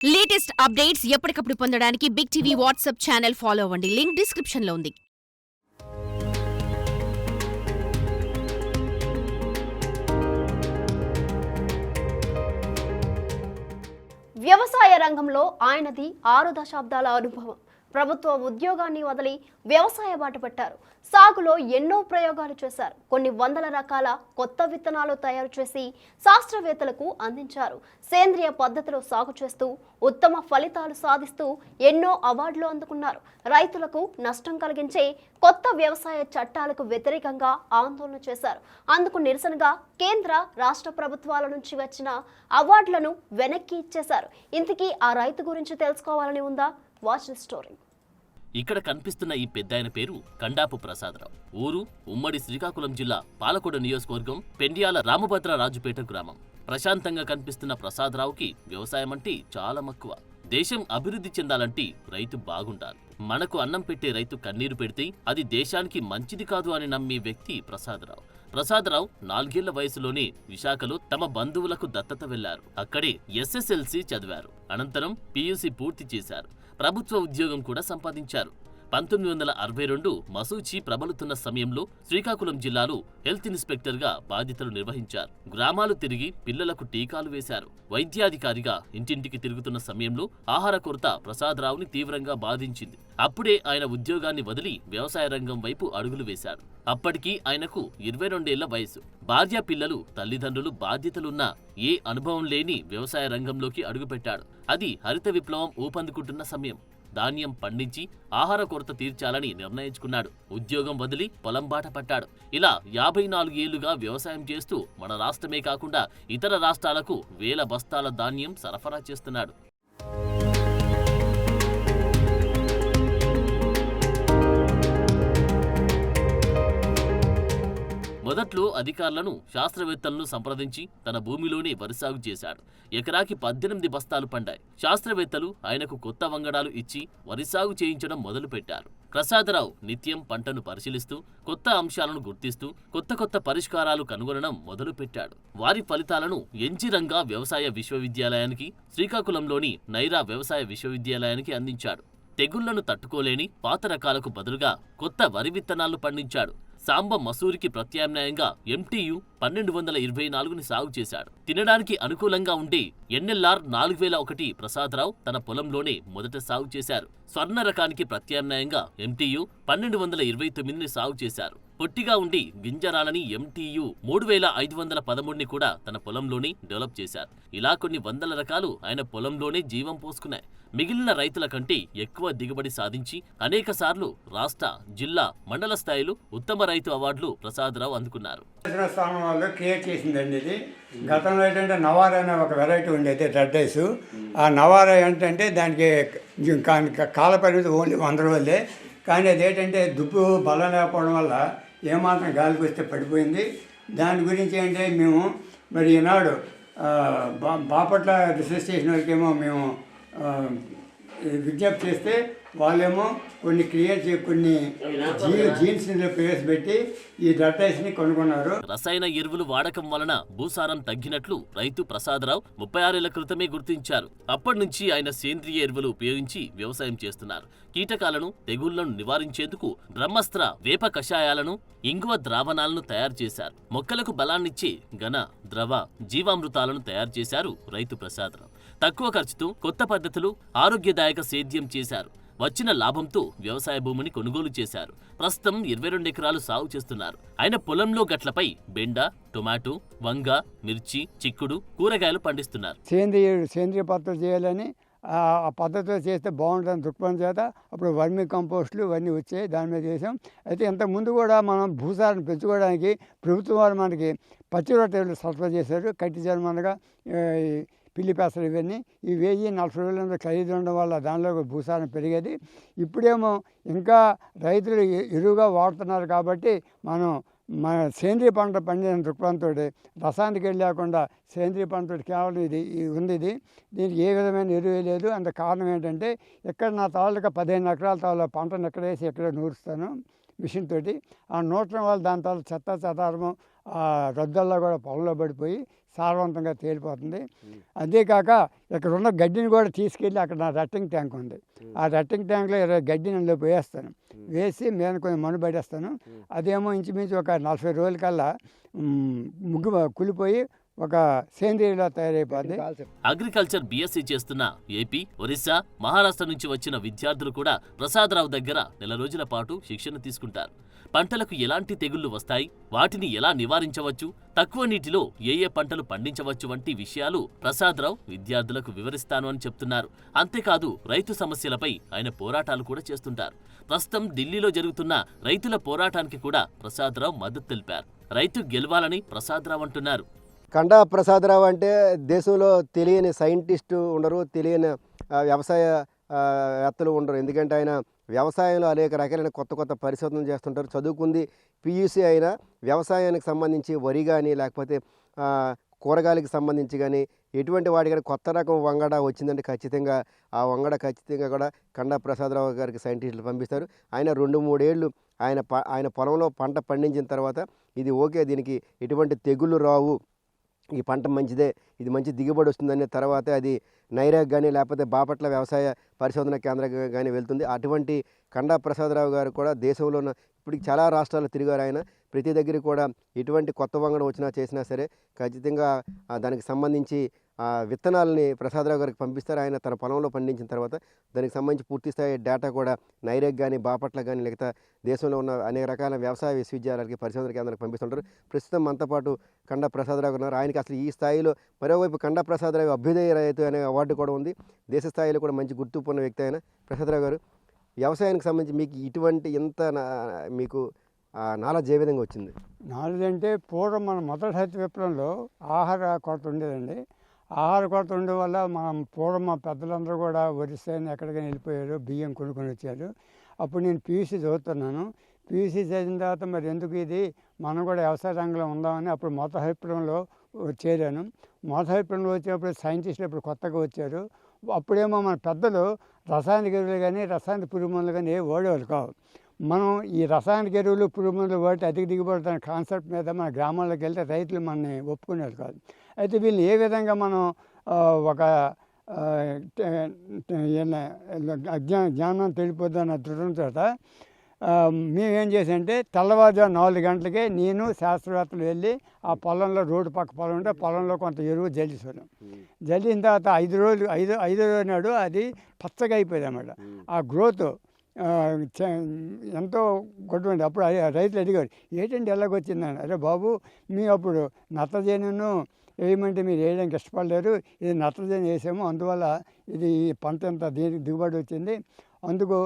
Latest updates ఎప్పటికప్పుడు పొందడానికి Big TV WhatsApp channel follow అవ్వండి. లింక్ డిస్క్రిప్షన్ లో ఉంది. వ్యవసాయ రంగంలో ఆయనది 6 దశాబ్దాల అనుభవం. ప్రభుత్వ ఉద్యోగాన్ని వదిలి వ్యవసాయ బాట పట్టారు. సాగులో ఎన్నో ప్రయోగాలు చేశారు. కొన్ని వందల రకాల కొత్త విత్తనాలు తయారు చేసి శాస్త్రవేత్తలకు అందించారు. సేంద్రియ పద్ధతిలో సాగు చేస్తూ ఉత్తమ ఫలితాలు సాధిస్తూ ఎన్నో అవార్డులు అందుకున్నారు. రైతులకు నష్టం కలిగించే కొత్త వ్యవసాయ చట్టాలకు వ్యతిరేకంగా ఆందోళన చేశారు. అందుకు నిరసనగా కేంద్ర రాష్ట్ర ప్రభుత్వాల నుంచి వచ్చిన అవార్డులను వెనక్కి ఇచ్చేశారు. ఇంతకీ ఆ రైతు గురించి తెలుసుకోవాలని ఉందా? Watch the story. ఇక్కడ కనిపిస్తున్న ఈ పెద్దాయన పేరు కండాపు ప్రసాదరావు. ఊరు ఉమ్మడి శ్రీకాకుళం జిల్లా పాలకోడ నియోజకవర్గం పెండ్యాల రామభద్రరాజుపేట గ్రామం. ప్రశాంతంగా కనిపిస్తున్న ప్రసాదరావుకి వ్యవసాయం అంటే చాలా మక్కువ. దేశం అభివృద్ధి చెందాలంటే రైతు బాగుండాలి. మనకు అన్నం పెట్టే రైతు కన్నీరు పెడితే అది దేశానికి మంచిది కాదు అని నమ్మే వ్యక్తి ప్రసాదరావు. ప్రసాదరావు 4 ఏళ్ల వయసులోనే విశాఖలో తమ బంధువులకు దత్తత వెళ్లారు. అక్కడే SSLC చదివారు. అనంతరం PUC పూర్తి చేశారు. ప్రభుత్వ ఉద్యోగం కూడా సంపాదించారు. 1962 మసూచి ప్రబలుతున్న సమయంలో శ్రీకాకుళం జిల్లాలో హెల్త్ ఇన్స్పెక్టర్గా బాధ్యతలు నిర్వహించారు. గ్రామాలు తిరిగి పిల్లలకు టీకాలు వేశారు. వైద్యాధికారిగా ఇంటింటికి తిరుగుతున్న సమయంలో ఆహార కొరత ప్రసాదరావుని తీవ్రంగా బాధించింది. అప్పుడే ఆయన ఉద్యోగాన్ని వదిలి వ్యవసాయ రంగం వైపు అడుగులు వేశాడు. అప్పటికి ఆయనకు 22 ఏళ్ల వయసు. భార్య, పిల్లలు, తల్లిదండ్రులు బాధ్యతలున్న ఏ అనుభవం లేని వ్యవసాయ రంగంలోకి అడుగుపెట్టాడు. అది హరిత విప్లవం ఊపందుకుంటున్న సమయం. ధాన్యం పండించి ఆహార కొరత తీర్చాలని నిర్ణయించుకున్నాడు. ఉద్యోగం వదిలి పొలం బాట పట్టాడు. ఇలా 54 ఏళ్లుగా వ్యవసాయం చేస్తూ మన రాష్ట్రమే కాకుండా ఇతర రాష్ట్రాలకు వేల బస్తాల ధాన్యం సరఫరా చేస్తున్నాడు. మొదట్లో అధికారులను, శాస్త్రవేత్తలను సంప్రదించి తన భూమిలోనే వరి సాగు చేశాడు. ఎకరాకి 18 బస్తాలు పండాయి. శాస్త్రవేత్తలు ఆయనకు కొత్త వంగడాలు ఇచ్చి వరి సాగు చేయించడం మొదలుపెట్టారు. ప్రసాదరావు నిత్యం పంటను పరిశీలిస్తూ కొత్త అంశాలను గుర్తిస్తూ కొత్త పరిష్కారాలు కనుగొనడం మొదలుపెట్టాడు. వారి ఫలితాలను ఎంజిరంగా వ్యవసాయ విశ్వవిద్యాలయానికి, శ్రీకాకుళంలోని నైరా వ్యవసాయ విశ్వవిద్యాలయానికి అందించాడు. తెగుళ్లను తట్టుకోలేని పాత రకాలకు బదులుగా కొత్త వరి విత్తనాలు పండించాడు. సాంబ మసూరికి ప్రత్యామ్నాయంగా MTU 1224ని సాగు చేశాడు. తినడానికి అనుకూలంగా ఉండే NLR 4001 ప్రసాదరావు తన పొలంలోనే మొదట సాగు చేశారు. స్వర్ణ రకానికి ప్రత్యామ్నాయంగా MTU 1229ని సాగు చేశారు. పొట్టిగా ఉండి గింజరాలని MTU 3513ని కూడా తన పొలంలోనే డెవలప్ చేశారు. ఇలా కొన్ని వందల రకాలు ఆయన పొలంలోనే జీవం పోసుకున్నాయి. మిగిలిన రైతుల కంటే ఎక్కువ దిగుబడి సాధించి అనేకసార్లు రాష్ట్ర, జిల్లా, మండల స్థాయిలో ఉత్తమ రైతు అవార్డులు ప్రసాదరావు అందుకున్నారు. స్థానం వాళ్ళు క్రియేట్ చేసిందండి ఇది. గతంలో ఏంటంటే నవారా అనే ఒక వెరైటీ ఉండేది, రెడ్ రైస్. ఆ నవారా ఏంటంటే దానికి కాల పరిమితి ఓన్లీ 100 రోజులే. కానీ అది ఏంటంటే దుబ్బు బలం లేకపోవడం వల్ల ఏమాత్రం గాలికి వస్తే పడిపోయింది. దాని గురించి అంటే మేము మరి ఈనాడు బాపట్ల రీసెర్చ్ చేసిన వాళ్ళకేమో మేము విజ్ఞప్తి చేస్తే వాళ్ళేమో కొన్ని క్రియేట్ కొన్ని జీన్స్ ప్రవేశపెట్టి ఈ డ్రట్టైస్ని కొనుక్కున్నారు. రసాయన ఎరువులు వాడకం వలన భూసారం తగ్గినట్లు రైతు ప్రసాదరావు 36 ఏళ్ల క్రితమే గుర్తించారు. అప్పటి నుంచి ఆయన సేంద్రియ ఎరువులు ఉపయోగించి వ్యవసాయం చేస్తున్నారు. కీటకాలను, తెగుళ్లను నివారించేందుకు బ్రహ్మాస్త్ర వేప కషాయాలను, ఇంగువ ద్రావణాలను తయారు చేశారు. మొక్కలకు బలాన్నిచ్చే ఘన, ద్రవ జీవామృతాలను తయారు చేశారు రైతు ప్రసాదరావు. తక్కువ ఖర్చుతో కొత్త పద్ధతులు, ఆరోగ్యదాయక సేద్యం చేశారు. వచ్చిన లాభంతో వ్యవసాయ భూమిని కొనుగోలు చేశారు. ప్రస్తుతం 22 ఎకరాలు సాగు చేస్తున్నారు. ఆయన పొలంలో గట్లపై బెండ, టొమాటో, వంగ, మిర్చి, చిక్కుడు, కూరగాయలు పండిస్తున్నారు. సేంద్రియ పద్ధతులు చేయాలని, ఆ పద్ధతిలో చేస్తే బాగుంటుందని దృక్పథం చేత అప్పుడు వర్మీ కంపోస్టులు ఇవన్నీ వచ్చాయి. దాని మీద చేసాం. అయితే ఇంతకుముందు కూడా మనం భూసారాన్ని పెంచుకోవడానికి ప్రభుత్వం వారు మనకి పచ్చి రొట్టెలు సరఫరా చేశారు. కట్టి జన్మనగా పిల్లి పెసలు ఇవన్నీ ఈ 1040 వేల ఖరీదు ఉండడం వల్ల దానిలో భూసారం పెరిగేది. ఇప్పుడేమో ఇంకా రైతులు ఎరువుగా వాడుతున్నారు కాబట్టి మన సేంద్రియ పంట పండిన దృక్పథంతో రసాయనిక లేకుండా సేంద్రియ పంట కేవలం ఇది ఉంది. దీనికి ఏ విధమైన ఎరువు లేదు. అంత కారణం ఏంటంటే ఇక్కడ నా తాలూకా 15 ఎకరాల తాలూకా పంటను ఎక్కడ వేసి ఎక్కడ నూరుస్తాను మిషన్ తోటి. ఆ నూరటం వల్ల దాని తాలూకా చెత్త చెదారము ఆ రద్దల్లా కూడా పొలంలో పడిపోయి సారవంతంగా తేలిపోతుంది. అంతేకాక ఇక్కడ ఉన్న గడ్డిని కూడా తీసుకెళ్ళి అక్కడ నా రట్టింగ్ ట్యాంక్ ఉంది, ఆ రట్టింగ్ ట్యాంక్లో గడ్డిని అందులో వేస్తాను, వేసి మీద కొంచెం మన్ను పడేస్తాను. అదేమో ఇంచుమించు ఒక 40 రోజుల కల్లా ముగ్గు కులిపోయి ఒక సేంద్రియంలో తయారైపోద్ది. అగ్రికల్చర్ బీఎస్సీ చేస్తున్న ఏపీ, ఒరిస్సా, మహారాష్ట్ర నుంచి వచ్చిన విద్యార్థులు కూడా ప్రసాదరావు దగ్గర నెల రోజుల పాటు శిక్షణ తీసుకుంటారు. పంటలకు ఎలాంటి తెగుళ్లు వస్తాయి, వాటిని ఎలా నివారించవచ్చు, తక్కువ నీటిలో ఏ ఏ పంటలు పండించవచ్చు వంటి విషయాలు ప్రసాదరావు విద్యార్థులకు వివరిస్తాను అని చెప్తున్నారు. అంతేకాదు రైతు సమస్యలపై ఆయన పోరాటాలు కూడా చేస్తుంటారు. ప్రస్తుతం ఢిల్లీలో జరుగుతున్న రైతుల పోరాటానికి కూడా ప్రసాదరావు మద్దతు తెలిపారు. రైతు గెలవాలని ప్రసాదరావు అంటున్నారు. కండా ప్రసాదరావు అంటే దేశంలో తెలియని సైంటిస్టు ఉండరు, తెలియని వ్యవసాయవేత్తలు ఉండరు. ఎందుకంటే ఆయన వ్యవసాయంలో అనేక రకాలైన కొత్త కొత్త పరిశోధనలు చేస్తుంటారు. చదువుకుంది పీయూసీ అయినా వ్యవసాయానికి సంబంధించి వరి కానీ లేకపోతే కూరగాయలకు సంబంధించి కానీ ఎటువంటి వాటికైనా కొత్త రకం వంగడ వచ్చిందంటే ఖచ్చితంగా ఆ వంగడ ఖచ్చితంగా కూడా కండా ప్రసాదరావు గారికి సైంటిస్టులు పంపిస్తారు. ఆయన 2-3 ఏళ్ళు ఆయన పొలంలో పంట పండించిన తర్వాత ఇది ఓకే, దీనికి ఎటువంటి తెగుళ్ళు రావు, ఈ పంట మంచిదే, ఇది మంచి దిగుబడి వస్తుందనే తర్వాత అది నైరాక్ కానీ లేకపోతే బాపట్ల వ్యవసాయ పరిశోధన కేంద్రం కానీ వెళ్తుంది. అటువంటి కండా ప్రసాదరావు గారు కూడా దేశంలో ఉన్న ఇప్పటికి చాలా రాష్ట్రాలు తిరిగారు. ఆయన ప్రతి దగ్గర కూడా ఎటువంటి కొత్త వంగడం వచ్చినా చేసినా సరే ఖచ్చితంగా దానికి సంబంధించి విత్తనాలని ప్రసాదరావు గారికి పంపిస్తారు. ఆయన తన పొలంలో పండించిన తర్వాత దానికి సంబంధించి పూర్తి స్థాయి డేటా కూడా నైరేక్ కానీ బాపట్ల కానీ లేకపోతే దేశంలో ఉన్న అనేక రకాల వ్యవసాయ విశ్వవిద్యాలయాలకి పరిశోధన కేంద్రాలకు పంపిస్తుంటారు. ప్రస్తుతం మనతో పాటు కండా ప్రసాదరావు ఉన్నారు. ఆయనకి అసలు ఈ స్థాయిలో మరోవైపు కండా ప్రసాదరావు అభ్యుదయ రైతు అనే అవార్డు కూడా ఉంది. దేశ స్థాయిలో కూడా మంచి గుర్తింపు ఉన్న వ్యక్తి ఆయన. ప్రసాదరావు గారు, వ్యవసాయానికి సంబంధించి మీకు ఇటువంటి ఎంత మీకు నాలెడ్జ్ ఏ విధంగా వచ్చింది? నాలెడ్జ్ అంటే పూర్వం మన మొదటి హరిత విప్లవంలో ఆహార కొరత ఉండేదండి. ఆహార కొరత ఉండే వల్ల మనం పూర్వం మా పెద్దలందరూ కూడా ఒరిస్సాని ఎక్కడికైనా వెళ్ళిపోయారు, బియ్యం కొనుక్కొని వచ్చారు. అప్పుడు నేను పీయూసీ చదువుతున్నాను. పీయూసీ చదివిన తర్వాత మరి ఎందుకు ఇది మనం కూడా వ్యవసాయ రంగంలో ఉందామని అప్పుడు మొదటి విప్లవంలో చేరాను. మొదటి విప్లవంలో వచ్చినప్పుడు సైంటిస్టులు ఇప్పుడు కొత్తగా వచ్చారు. అప్పుడేమో మన పెద్దలు రసాయనిక ఎరువులు కానీ రసాయనిక పురుగు మందులు కానీ ఏ వాడేవాళ్ళు కావు. మనం ఈ రసాయనిక ఎరువులు పురుగు మందులు వాటి అధిక దిగుబడి అనే కాన్సెప్ట్ మీద మన గ్రామాల్లోకి వెళ్తే రైతులు మనని ఒప్పుకునేది కాదు. అయితే వీళ్ళు ఏ విధంగా మనం ఒక జ్ఞానం తెలిపోద్దన్న దృఢంతో మేమేం చేసామంటే తెల్లవారుజాము 4 గంటలకే నేను శాస్త్రవేత్తలు వెళ్ళి ఆ పొలంలో రోడ్డు పక్క పొలం ఉంటే పొలంలో కొంత ఎరువు జల్లిస్తున్నాం. జల్లిన తర్వాత 5 రోజు నాడు అది పచ్చగా అయిపోయింది అన్నమాట. ఆ గ్రోత్ ఎంతో గొడవండి. అప్పుడు రైతులు అడిగారు, ఏంటంటే ఎలాగొచ్చిందని. అరే బాబు, మీ అప్పుడు నత్రజనిను వేయమంటే మీరు వేయడానికి ఇష్టపడలేరు, ఇది నత్రజని వేసాము, అందువల్ల ఇది పంట ఎంత దిగుబడి వచ్చింది. అందుకు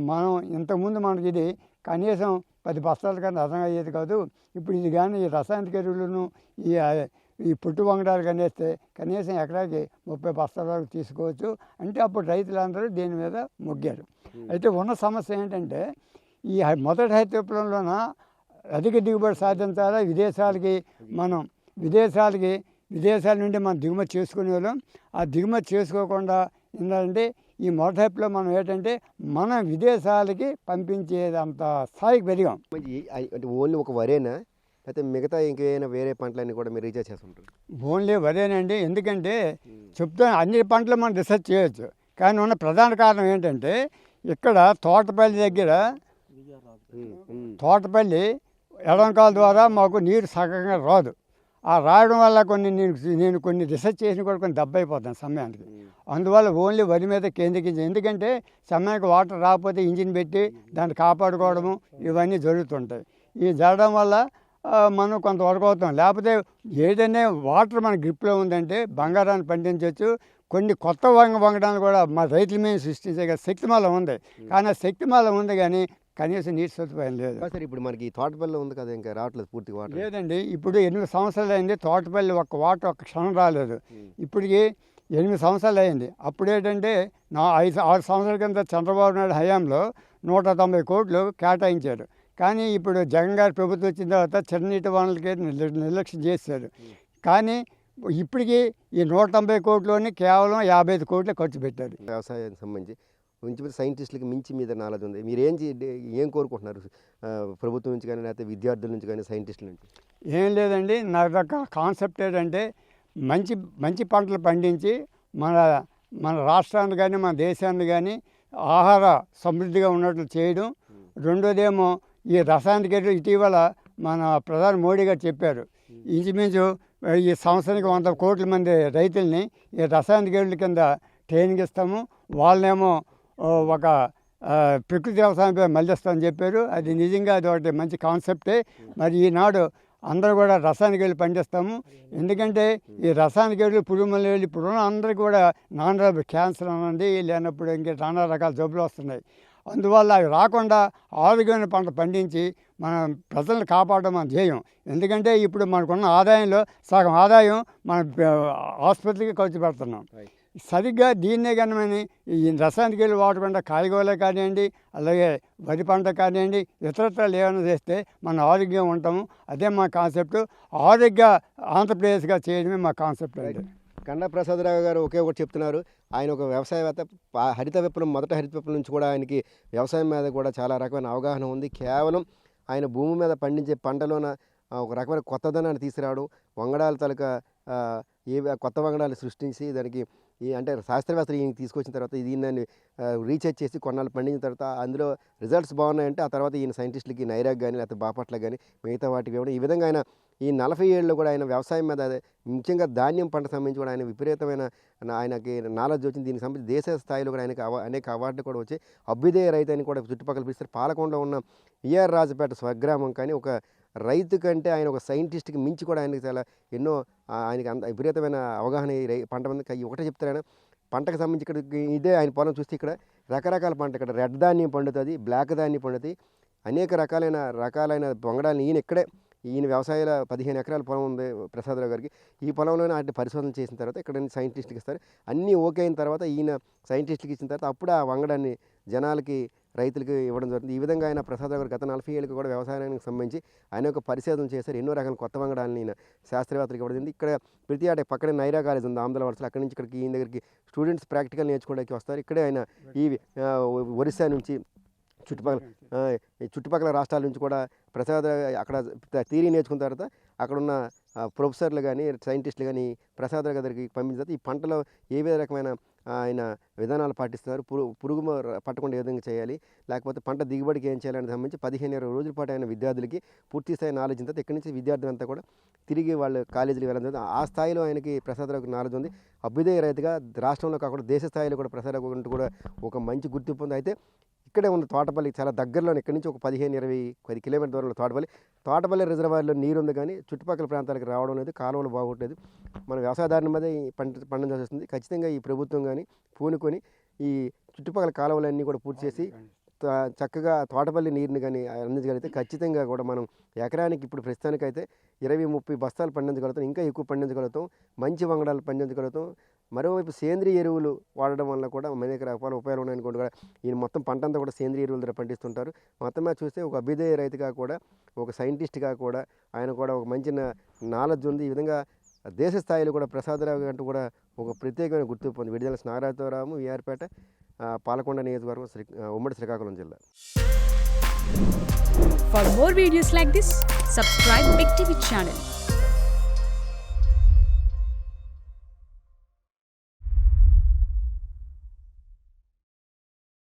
మనం ఇంతకుముందు మనకి ఇది కనీసం 10 బస్తాల కన్నా అర్థం అయ్యేది కాదు. ఇప్పుడు ఇది కానీ ఈ రసాయనిక ఎరువులను ఈ పుట్టు వంగడాలు కనేస్తే కనీసం ఎకరాకి 30 బస్తాల వరకు తీసుకోవచ్చు అంటే అప్పుడు రైతులందరూ దీని మీద మొగ్గారు. అయితే ఉన్న సమస్య ఏంటంటే ఈ మొదటి హరిత విప్లవంలోన అధిక దిగుబడి సాధించాలా, విదేశాల నుండి మనం దిగుమతి చేసుకునే వాళ్ళం. ఆ దిగుమతి చేసుకోకుండా ఏంటంటే ఈ మొదటి హైప్లో మనం ఏంటంటే మనం విదేశాలకి పంపించేదంత స్థాయికి పెరిగాం. అంటే ఓన్లీ ఒక వరేనా అయితే మిగతా ఇంకేమైనా వేరే పంటలన్నీ కూడా మీరు రీఛార్జ్ చేస్తుంటారు? ఓన్లీ వరేనండి. ఎందుకంటే చెప్తాను అన్ని పంటలు మనం రీసెర్చ్ చేయొచ్చు, కానీ ఉన్న ప్రధాన కారణం ఏంటంటే ఇక్కడ తోటపల్లి దగ్గర ఎడంకాల ద్వారా మాకు నీరు సగంగా రాదు. ఆ రావడం వల్ల నేను కొన్ని రీసెర్చ్ చేసిన కూడా కొన్ని దెబ్బ అయిపోతాను సమయానికి. అందువల్ల ఓన్లీ వరి మీద కేంద్రీకరించి, ఎందుకంటే సమయానికి వాటర్ రాకపోతే ఇంజిన్ పెట్టి దాన్ని కాపాడుకోవడము ఇవన్నీ జరుగుతుంటాయి. ఇవి జరగడం వల్ల మనం కొంతవరకు అవుతాం. లేకపోతే ఏదైనా వాటర్ మన గ్రిప్లో ఉందంటే బంగారాన్ని పండించవచ్చు. కొన్ని కొత్త వంగడాన్ని కూడా మా రైతుల మీద సృష్టించే శక్తిమాల ఉంది, కానీ ఆ శక్తిమాల ఉంది కానీ కనీసం నీటి సదుపాయం లేదు. సార్ ఇప్పుడు మనకి తోటపల్లి ఉంది కదా, ఇంకా రావట్లేదు పూర్తిగా వాటర్? లేదండి, ఇప్పుడు 8 సంవత్సరాలు అయింది తోటపల్లి వాటర్ ఒక్క క్షణం రాలేదు. ఇప్పటికి 8 సంవత్సరాలు అయింది. అప్పుడు ఏంటంటే 6 సంవత్సరాల కింద చంద్రబాబు నాయుడు హయాంలో 190 కోట్లు కేటాయించారు. కానీ ఇప్పుడు జగన్ గారి ప్రభుత్వం వచ్చిన తర్వాత చిన్ననీటి వనరులకే నిర్లక్ష్యం చేశారు. కానీ ఇప్పటికీ ఈ 190 కోట్లోని కేవలం 55 కోట్లే ఖర్చు పెట్టారు. వ్యవసాయానికి సంబంధించి ఇంచుమించు సైంటిస్టులకి మించి మీద నాలెడ్జ్ ఉంది. మీరు ఏం కోరుకుంటున్నారు ప్రభుత్వం నుంచి కానీ, లేకపోతే విద్యార్థుల నుంచి కానీ, సైంటిస్టుల నుంచి? ఏం లేదండి, నా యొక్క కాన్సెప్ట్ ఏంటంటే మంచి మంచి పంటలు పండించి మన మన రాష్ట్రాన్ని కానీ మన దేశాన్ని కానీ ఆహార సమృద్ధిగా ఉన్నట్లు చేయడం. రెండోదేమో ఈ రసాయనిక ఎరువులు ఇటీవల మన ప్రధాని మోడీ గారు చెప్పారు, ఇంచుమించు ఈ సంవత్సరానికి 100 కోట్ల మంది రైతుల్ని ఈ రసాయనిక ఎరువుల కింద ట్రైనింగ్ ఇస్తాము, వాళ్ళనేమో ఒక ప్రకృతి వ్యవసాయంపై మళ్ళిస్తామని చెప్పారు. అది నిజంగా అది ఒకటి మంచి కాన్సెప్టే. మరి ఈనాడు అందరూ కూడా రసాయనిక ఎరువులు పండిస్తాము. ఎందుకంటే ఈ రసాయనిక ఎరువులు పురుగు మందులు ఇప్పుడున్న అందరికీ కూడా నానా క్యాన్సర్ అనండి, లేనప్పుడు ఇంకా నానా రకాల జబ్బులు వస్తున్నాయి. అందువల్ల అవి రాకుండా ఆరోగ్యమైన పంట పండించి మన ప్రజలను కాపాడడం మన ధ్యేయం. ఎందుకంటే ఇప్పుడు మనకున్న ఆదాయంలో సగం ఆదాయం మన ఆసుపత్రికి ఖర్చు పెడుతున్నాం. సరిగ్గా దీన్నే కానీ ఈ రసాయనిక ఎరువులు వాడకుండా కాయగూరలే కానివ్వండి, అలాగే వరి పంట కానివ్వండి, ఇతరత్రాలు ఏమైనా చేస్తే మనం ఆరోగ్యంగా ఉంటాము. అదే మా కాన్సెప్ట్. ఆరోగ్య ఆంధ్రప్రదేశ్గా చేయడమే మా కాన్సెప్ట్ అండి. కండా ప్రసాదరావు గారు ఒకే ఒకటి చెప్తున్నారు, ఆయన ఒక వ్యవసాయవేత్త. హరిత విప్లవం, మొదట హరిత విప్లవం నుంచి కూడా ఆయనకి వ్యవసాయం మీద కూడా చాలా రకమైన అవగాహన ఉంది. కేవలం ఆయన భూమి మీద పండించే పంటలోన ఒక రకమైన కొత్తదనాన్ని తీసుకురావడం, వంగడాల తాలూకా కొత్త వంగడాలు సృష్టించి దానికి అంటే శాస్త్రవేత్తలు ఈయన తీసుకొచ్చిన తర్వాత దీన్ని రీసెర్చ్ చేసి కొన్నాళ్ళు పండించిన తర్వాత అందులో రిజల్ట్స్ బాగున్నాయంటే ఆ తర్వాత ఈయన సైంటిస్టులకి నైరాక్ కానీ లేకపోతే బాపట్ల కానీ మిగతా వాటికి ఇవ్వడం. ఈ విధంగా ఆయన ఈ 40 ఏళ్ళలో కూడా ఆయన వ్యవసాయం మీద, ముఖ్యంగా ధాన్యం పంట సంబంధించి కూడా ఆయన విపరీతమైన ఆయనకి నాలెడ్జ్ వచ్చింది. దీనికి సంబంధించి దేశ స్థాయిలో కూడా ఆయనకి అనేక అవార్డులు కూడా వచ్చి అభ్యుదయ రైతు అని కూడా చుట్టుపక్కల పిలుస్తారు. పాలకొండలో ఉన్న ఈఆర్ రాజపేట స్వగ్రామం కానీ ఒక రైతు కంటే ఆయన ఒక సైంటిస్ట్కి మించి కూడా ఆయనకి చాలా ఎన్నో ఆయనకి అంత విపరీతమైన అవగాహన పంట మీద. ఒకటే చెప్తారు ఆయన, పంటకు సంబంధించి ఇక్కడ ఇదే ఆయన పొలం చూస్తే ఇక్కడ రకరకాల పంట, ఇక్కడ రెడ్ ధాన్యం పండుతుంది, బ్లాక్ ధాన్యం పండుతుంది, అనేక రకాలైన వంగడాలను ఈయన వ్యవసాయాల 15 ఎకరాల పొలం ఉంది ప్రసాదరావు గారికి. ఈ పొలంలోనే వాటిని పరిశోధన చేసిన తర్వాత ఇక్కడ సైంటిస్ట్కి ఇస్తారు. అన్నీ ఓకే అయిన తర్వాత ఈయన సైంటిస్ట్కి ఇచ్చిన తర్వాత అప్పుడు ఆ వంగడాన్ని జనాలకి, రైతులకి ఇవ్వడం జరుగుతుంది. ఈ విధంగా ఆయన ప్రసాదరావు గారు గత 40 ఏళ్ళకి కూడా వ్యవసాయానికి సంబంధించి ఆయన ఒక పరిశోధన చేశారు. ఎన్నో రకాల కొత్త వంగడాలని ఈయన శాస్త్రవేత్తలకు ఇవ్వడం. ఇక్కడ ప్రతి ఆట పక్కనే నైరా కాలేజ్ ఉంది ఆంధ్ర వరుసలో, అక్కడి నుంచి ఇక్కడికి ఈయన దగ్గరికి స్టూడెంట్స్ ప్రాక్టికల్ నేర్చుకోవడానికి వస్తారు. ఇక్కడే ఆయన ఈ ఒరిస్సా నుంచి చుట్టుపక్కల రాష్ట్రాల నుంచి కూడా ప్రసాద్ అక్కడ థియరీ నేర్చుకున్న తర్వాత అక్కడున్న ప్రొఫెసర్లు కానీ సైంటిస్టులు కానీ ప్రసాద్ దగ్గరికి పంపించిన తర్వాత ఈ పంటలో ఏ రకమైన ఆయన విధానాలు పాటిస్తున్నారు, పురుగు పట్టకుండా ఏ విధంగా చేయాలి, లేకపోతే పంట దిగుబడికి ఏం చేయాలని సంబంధించి 15-20 రోజుల పాటు ఆయన విద్యార్థులకి పూర్తి స్థాయి నాలెడ్జ్ తర్వాత ఇక్కడి నుంచి విద్యార్థులంతా కూడా తిరిగి వాళ్ళు కాలేజీకి వెళ్ళడం జరుగుతుంది. ఆ స్థాయిలో ఆయనకి ప్రసాదరావుకి నాలెడ్జ్ ఉంది. అభ్యుదయ రైతుగా రాష్ట్రంలో కాకుండా దేశ స్థాయిలో కూడా ప్రసాదరావు కూడా ఒక మంచి గుర్తింపు ఉంది. అయితే ఇక్కడే ఉన్న తోటపల్లి చాలా దగ్గరలోనే, ఇక్కడి నుంచి ఒక 15-20 కిలోమీటర్ దూరంలో తోటపల్లి రిజర్వాయర్లో నీరు ఉంది, కానీ చుట్టుపక్కల ప్రాంతాలకు రావడం లేదు, కాలువలు బాగోట్లేదు. మన వ్యవసాయదారుని మీద పండించాల్సి వస్తుంది. ఖచ్చితంగా ఈ ప్రభుత్వం కానీ పూనుకొని ఈ చుట్టుపక్కల కాలువలన్నీ కూడా పూర్తి చేసి చక్కగా తోటపల్లి నీరుని కానీ అందించగలిగితే ఖచ్చితంగా కూడా మనం ఎకరానికి ఇప్పుడు ప్రస్తుతానికైతే 20-30 బస్తాలు పండించగలుగుతాం, ఇంకా ఎక్కువ పండించగలుగుతాం, మంచి వంగడాలు పండించగలుగుతాం. మరోవైపు సేంద్రియ ఎరువులు వాడడం వల్ల కూడా అనేక రకాల ఉపయోగాలు ఉన్నాయనుకోండి. కూడా ఈయన మొత్తం పంట అంతా కూడా సేంద్రియ ఎరువుల ద్వారా పండిస్తుంటారు. మొత్తం చూస్తే ఒక అభ్యుదయ రైతుగా కూడా, ఒక సైంటిస్ట్గా కూడా ఆయన కూడా ఒక మంచి నాలెడ్జ్ ఉంది. ఈ విధంగా దేశ స్థాయిలో కూడా ప్రసాదరావు అంటూ కూడా ఒక ప్రత్యేకమైన గుర్తింపు ఉంది. విడుదల నాగరాజరావు, విఆర్పేట, పాలకొండ నియోజకవర్గం, ఉమ్మడి శ్రీకాకుళం జిల్లా. For more videos like this, subscribe Big TV channel.